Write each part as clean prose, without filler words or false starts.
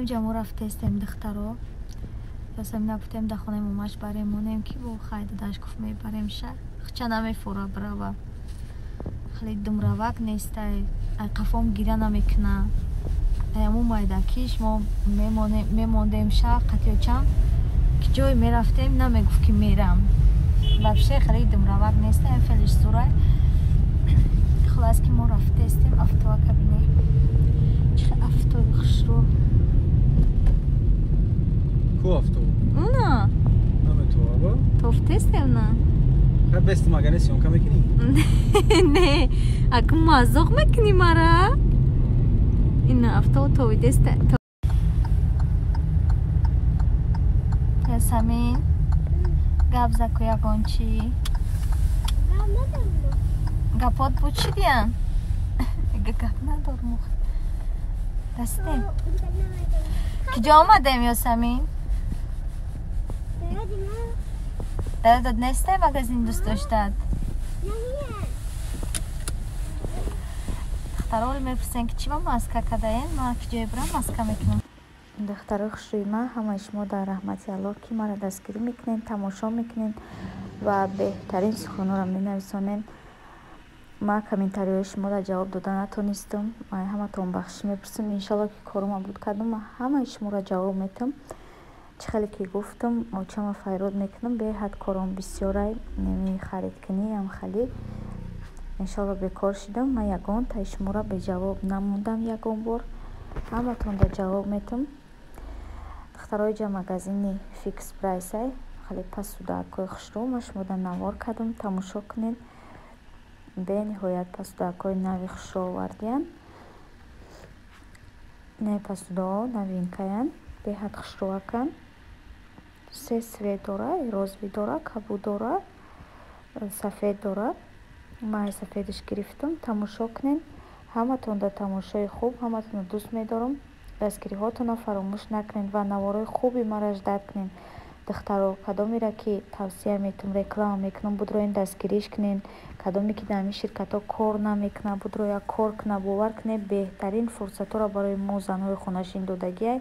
онҷа мо рафтестем духтаро. Ясамина гуфтем да хонаи момаш баремонем ки бо хай дадаш гуфт мебарем ша. Хча намефора брава. Хали думравак нестай. Ай қафом гира намекна. Аяму майдакиш мо мемондем ша қатёчам. Ки ҷой мерафтем намегуфт ки мерам. Вообще хали думравак нестай фелиш зурай. Хулас ки мо рафтестем автова кабине. Чӣ автои хушрӯ. Ку авто? Уна. Наметова? Тофтестем на. Хай бести магане сёнка мекунӣ? Не, аку мазоқ мекунӣ мара? Ина авто товидеста. Ясамин. Гап заку ягон чӣ? Гапот буд чӣ диян? Гап надор мух. Дастем. Киҷо омадем Ясамин? Дадад несте магазин дӯст доштад? Духтаро мепурсен ки чӣ ва маска кадаен? Ма киҷое бурам маска мекунам. Духтарои хушрӯи ма, ҳамаи шумо дар раҳмати Аллоҳ ки мара дастгирӣ мекунед, тамошо мекунед ва беҳтарин суханҳоро менависонед. Ма комментариҳои шуморо ҷавоб дода натонистам. Ма ҳаматон бахшиш мепурсам. Иншаллоҳ ки корума буд кардам, ма ҳамаи шуморо ҷавоб метам. Чӣ хеле ки гуфтам, очама файрод мекунам, беҳад кором бисёрай, неми харидкунӣ ам хали. Иншаллоҳ бекор шидам. Ма ягон таи шуморо беҷавоб намондам ягон бор. Ҳаматонро ҷавоб метам. Духтароиҷа магазини Fix Price хеле пасу даркои хушрӯ ма шумода навор кардам, тамошо кунед. бениҳоят пасудакҳои нави хушрӯ овардиянд. не пасудаҳо новинкаянд, беҳад хушрӯаканд. се свет дора, розви дора, кабуд дора, сафед дора. ма сафедиш гирифтам. Тамошо кунед. ҳаматон дар тамошои хуб, ҳаматонро дӯст медорам. дастгириҳотонро фаромӯш накунед ва навораи хуби маро ждад кунед. духтаро кадомеро ки тавсия метам, реклама мекунам, будроен дастгириш кунед. кадоме ки дар ин ширкатҳо кор намекуна, будро як кор куна. бовар кунед беҳтарин фурсатҳоро барои мо занҳои хонашин додагиай.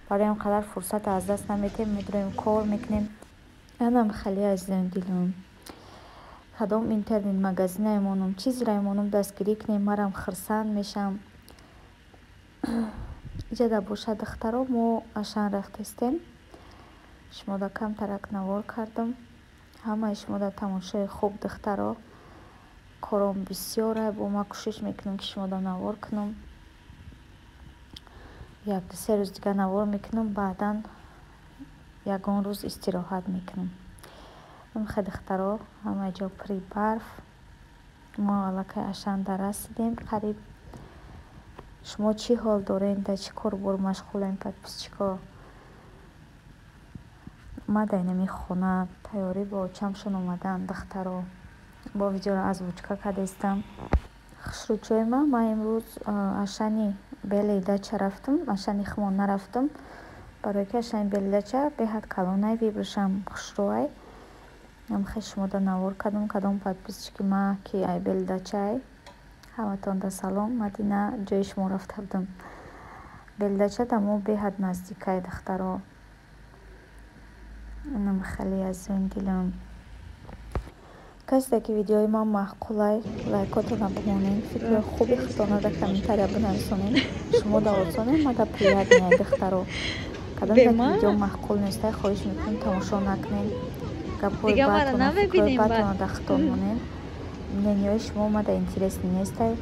барои ҳам қадар фурсат аз даст наметем, медоем кор мекунем. анам хали азизам дилам. кадом интернет магазин аймонам, чизра аймонам дастгирӣ кунем, марам хирсанд мешам. иҷада бошад духтаро мо ашан рафтестем. шумода камтарак навор кардам. ҳамаи шумода тамошои хуб духтаро. кором бисёрай, бо ма кӯшиш мекунам ки шумода навор кунам. як-ду се рӯз дигар навор мекунам, баъдан ягон рӯз истироҳат мекунам. хай духтаро ҳамаи ҷо пури барф. мо аллакай ашанда расидем қариб. шумо чӣ ҳол доред? дар чӣ корбор машғулем подписчико? ма дар инами хона тайёрӣ ба очамшон омадаам духтаро. бо видеоро озвучка кардастам. хушрӯчои ма имрӯз ашани белидача рафтам, ашани хмон нарафтам. барое ки ашани белидача беҳад калонай вибрашам хушрӯай. хай шумода навор кардам кадом подписчики ма ки ай белидачаай. ҳаматон да салом. мадина ҷои шумо рафта будам. белидача да мо беҳад наздикай духтаро. инам хеле азизони дилам. касе ки видеои ман маъқулай, лайкотона бимонед, фикри хуби худона дар комментария бинависонед. шумо да осоне, ма да приятнее духтаро. кадом ки видео маъқул нестай, хоҳиш мекунам тамошо накунед. гапҳои баъдтона, фикрҳои баъдтона дар хитон монед. мнениҳои шумо ма да интересни нестай.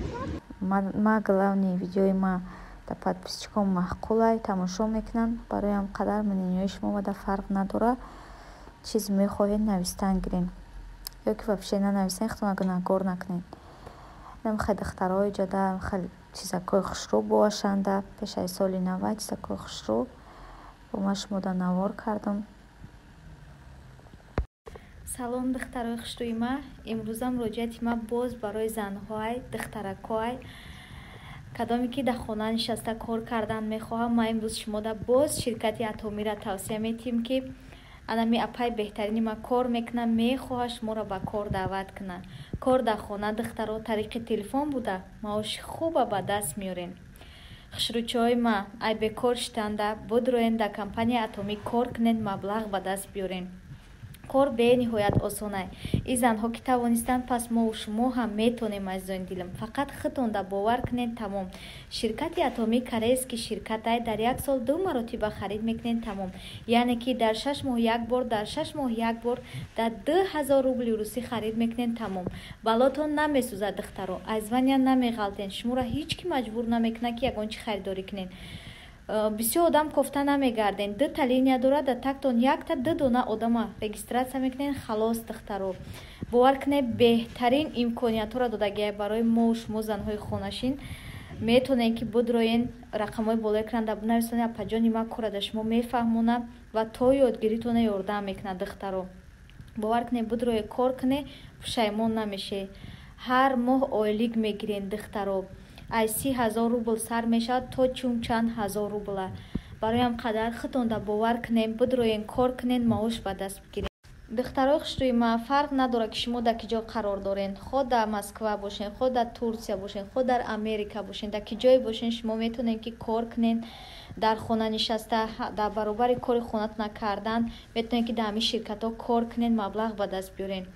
ма главни видеои ма да подписчиком маъқулай тамошо мекунанд. бароям қадар мнениҳои шумо ма да фарқ надора. чиз мехоҳед навистан гиред ё ки вообще нанависен, хитона гунаҳгор накунед. намехай духтаро иҷода хеле чизакҳои хушрӯ боашанда. пеш аз соли нава чизакҳои хушрӯ бо ма шумода навор кардам. салом духтарои хушрӯи ма. имрӯзам муроҷиати ма боз барои занҳоай, духтаракҳоай, кадоме ки дар хона нишаста кор кардан мехоҳам. ма имрӯз шумода боз ширкати Атомира тавсия метиҳем ки анами апай беҳтарини ма кор мекуна, мехоҳад шуморо ба кор даъват куна. кор дар хона духтаро тариқи телефон буда маоши хуба ба даст меёрем. хушручҳои ма ай бекор шитанда будроен дар компанияи атомӣ кор кунен, маблағ ба даст биёрен. кор бениҳоят осон ай. И занҳо ки тавонистанд, пас мову шумо ҳам метонем. азизони дилам, фақат худтонда бовар кунед. тамом. Ширкати атомӣ корейский ширкат ай. Дар як сол 2 маротиба харид мекунед. тамом. яъне ки дар 6 моҳ як бор, дар 6 моҳ як бор дар 2000 рубли русӣ харид мекунед. тамом. балотон намесӯзад духтаро, айзвания намеғалтен. шуморо ҳеҷ ки маҷбур намекунад ки ягон чи харидорӣ кунед. бисёр одам кофта намегарден. 2 линия дорад, да тактон якта 2 дона одама регистратсия мекунен. халос духтаро. бовар кунед, беҳтарин имкониятҳоро додагиай барои мо шумо занҳои хонашин. метонен ки будроен рақамҳои болои кунанда бинависонед. апаҷони ма корада шумо мефаҳмона ва то ёдгиритона ёрдам мекунад духтаро. бовар кунед, будроен кор кунед, пушаймон намешед. ҳар моҳ ойлик мегирен духтаро. ай 30,000 рубл сар мешавад то чун чанд ҳазор рубла. бароям қадар худтонда бовар кунем, будроен кор кунен, маош ба даст бигирен. духтарои хушрӯи ма, фарқ надорад ки шумо дар киҷо қарор дорен. хо дар Москва бошен, хо дар Турсия бошен, хо дар Америка бошен, дар киҷое бошен, шумо метонен ки кор кунен. дар хона нишаста дар баробари кори хонатона кардан метонен ки дар ҳамин ширкатҳо кор кунен, маблағ ба даст биёрен.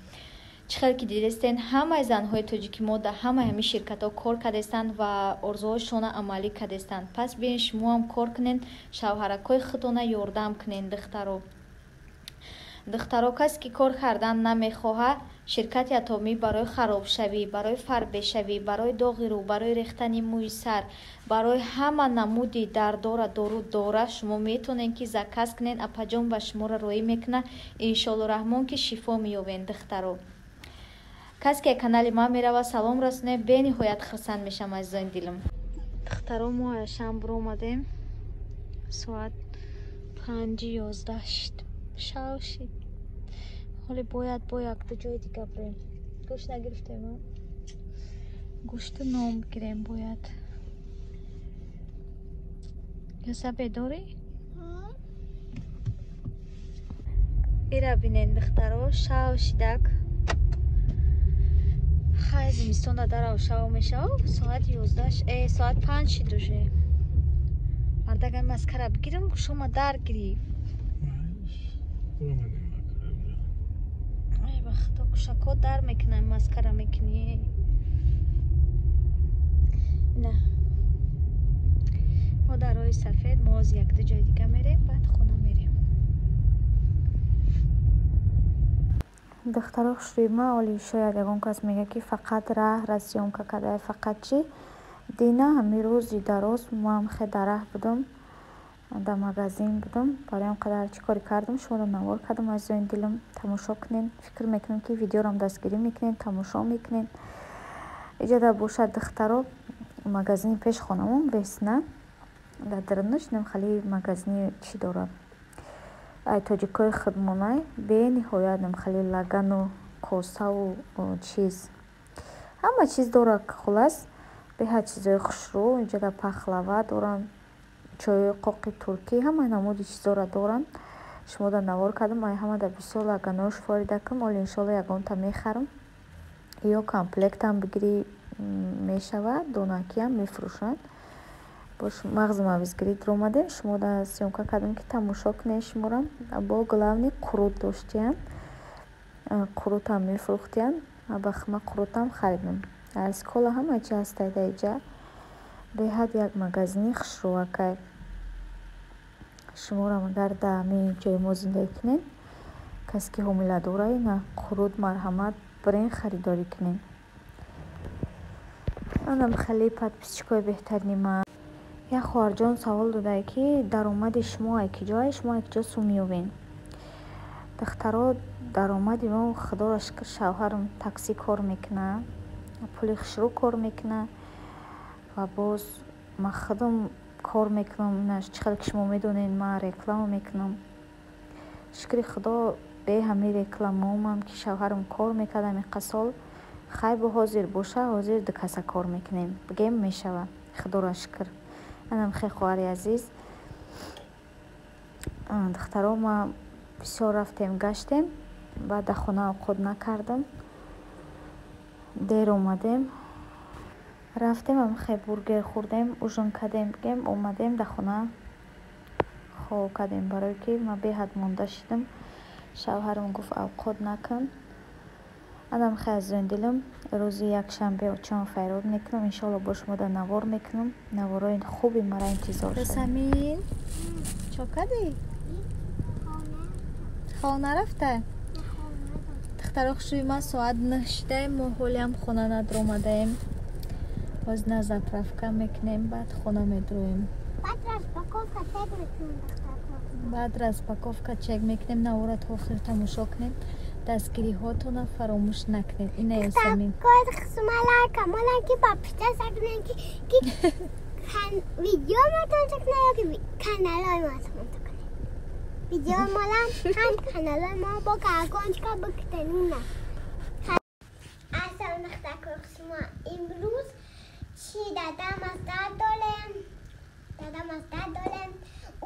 чӣ хел ки дидестен, ҳамаи занҳои тоҷики мо дар ҳамаи ҳамин ширкатҳо кор кардестанд ва орзуҳоишона амалӣ кардестанд. пас биен шумо ҳам кор кунен, шавҳаракҳои худтона ёрдам кунен духтаро. духтаро, касе ки кор кардан намехоҳад, ширкати атомӣ барои харобшавӣ, барои фарбешавӣ, барои доғи рӯ, барои рехтани мӯи сар, барои ҳама намуди дардора дору дора шумо метонен ки заказ кунен. апаҷон ба шуморо роӣ мекунад. иншоалло раҳмон ки шифо меёбен духтаро. касе ки канали ман мерава салом расонед, бениҳоят хурсанд мешам азизони дилам. духтаро, мо ашам биромадем. соат 5:11 шид. шав шид. ҳоле бояд бо якта ҷои дига бурем. гӯшт нагирифтем. гӯшту ном бигирем бояд. ёса бедорӣ? ира бинен духтаро, шав шидак. хай зимистон дарав шав мешав. соат 11 соат 5 шид уже. мардага маскара бигирам, гӯшома дар гирифт. ай ба худо, гӯшако дар мекунам, маскара мекунӣ. на мо дар роҳи сафед, мо аз якда ҷои дига мерем, баъд хона мерем. духтаро хушрӯи ма, оли шояд ягон кас мега ки фақат раҳра сёмка карда, фақат чӣ дина ҳамин рӯзи дароз ман хе дар раҳ будам, дар магазин будам. бароям қадар чӣ кори кардам, шуморо навор кардам. азизони дилам, тамошо кунен. фикр мекунам ки видеорам дастгирӣ мекунен, тамошо мекунен. иҷода бошад духтаро, магазини пеш хонамон весна дар дарнаш нем хали магазини чӣ дорад. ай тоҷикои худмонай бениҳоят нем хали лагану косаву чиз ҳама чиз дорад. хулас беҳад чизои хушрӯ. иҷода пахлава доранд, чойи қоқи туркӣ, ҳама намуди чизора доранд. шумода навор кардам. ай ҳама дар бисёр лаганош воридакам. оли иншоалло ягонта мехарам. ё комплектам бигирӣ мешавад, донакиам мефурӯшанд. бош мағзи мавизгирӣ диромадем. шумода сёмка кардам ки тамошо кунед. шумора бо главни қурут доштиян, қурутам мефурӯхтиян. ба хма қурутам харидам. аз кола ҳама чи ҳастай дар иҷа. беҳад як магазини хушрӯакай. шумора агар дар ҳамин ҷои мо зиндагӣ кунед, касе ки ҳомиладорае, на қурут марҳамат бурен харидорӣ кунед. манам хеле подписчикои беҳтарини ман. як хоҳарҷон савол додае ки даромади шумо ай киҷо ай, шумо ай киҷо сум меёбен? духтаро, даромади мо худоро шукр, шавҳарам таксӣ кор мекунад, пули хушрӯ кор мекунад ва боз ман худам кор мекунам. инаш чӣ хел ки шумо медонед, ман реклама мекунам. шукри худо, бе ҳамин рекламаомам ки шавҳарам кор мекард амиқа сол, хай бо ҳозир боша, ҳозир ду каса кор мекунем, бигем мешава. худоро шукр. манам хе хоҳари азиз. духтаро, ма бисёр рафтем гаштем, баъд дар хона овқот накардам, дер омадем. рафтем амхе бургер хурдем, ужин кардем, бигем омадем да хона хо кардем, барое ки ман беҳад монда шудам. шавҳарам гуфт авқот накун. анам хеле аз зондилам рӯзи якшанбе очам файрод мекунам. иншоалло бо шумо дар навор мекунам. наворои хуби мара интизор шуда. Самин чо кардӣ? хона рафта? духтаро хушуи ман соат 9 шудаем. мо ҳолиам хона надромадаем. боз на заправка мекунем, баъд хона медроем. баъд распаковка чек мекунем. наворат охир тамошо кунем. дастгириҳотона фаромӯш накунед. ина Ясамин видео молам ҳам каналои мо бо колокольчика биктануна. аслан нахтакор шумо имрӯз чи дадам аз дад долем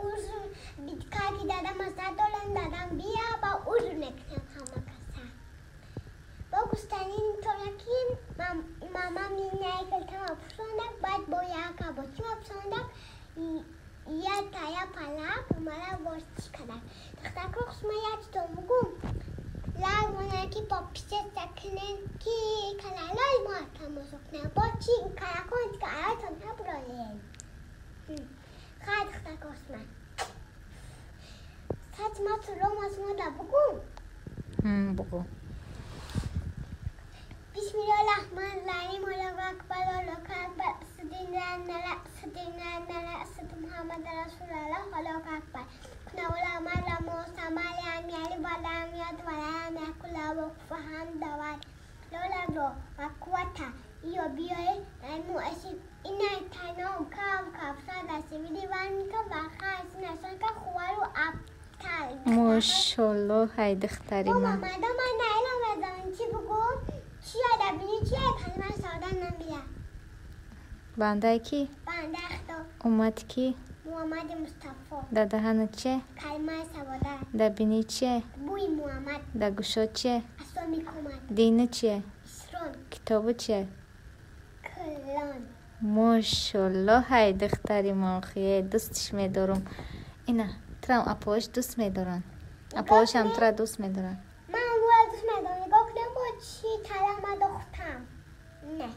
узр биткаки дадам аз дад долем дадам бия ба узр мекунем ҳама каса бо густанин торакин мама минайкалтама пусондак баъд бо як каботима пусондак я тая палак мара борчи кадак тахтакор шумо ячто мугум лагонаки пописеса кунен ки каналои мо тамошо кунен бо чи колокольчика аятон набуролем хай тахтакор шумо сачма суромасмода бугум бугу Bismillahirrahmanirrahim. Allahu akbar, Allahu akbar. Sidina Muhammad Rasulullah. Allahu akbar. Kuna wala mala Musa malam yali balam yad walam yakula wa kufahan dawat. Lola bro wakwata iyo biyoe mu asib ina tano kav sada sivili vanka bakha isna sanka khuwaru aptal. Mashallah hay dختری من. ماما من نایلا بدم چی بگو؟ چیه دبینی چیه کلمه ساده نمیده بنده کی؟ بنده اختا اومد کی؟ محمد مصطفی دهنت چه؟ کلمه ساده دبینی چه؟ بوی محمد دگوشات چه؟ اسلامی کمد دینه چه؟ اسلام کتاب چه؟ کلان ماشالله های دختری من خیلی دوستش میدارم. اینا ترام اپاش دوست میدارن. اپاش هم ترا دوست میدارن. من دوست میدارم. نگاه کنم با چی کلمه دختم نه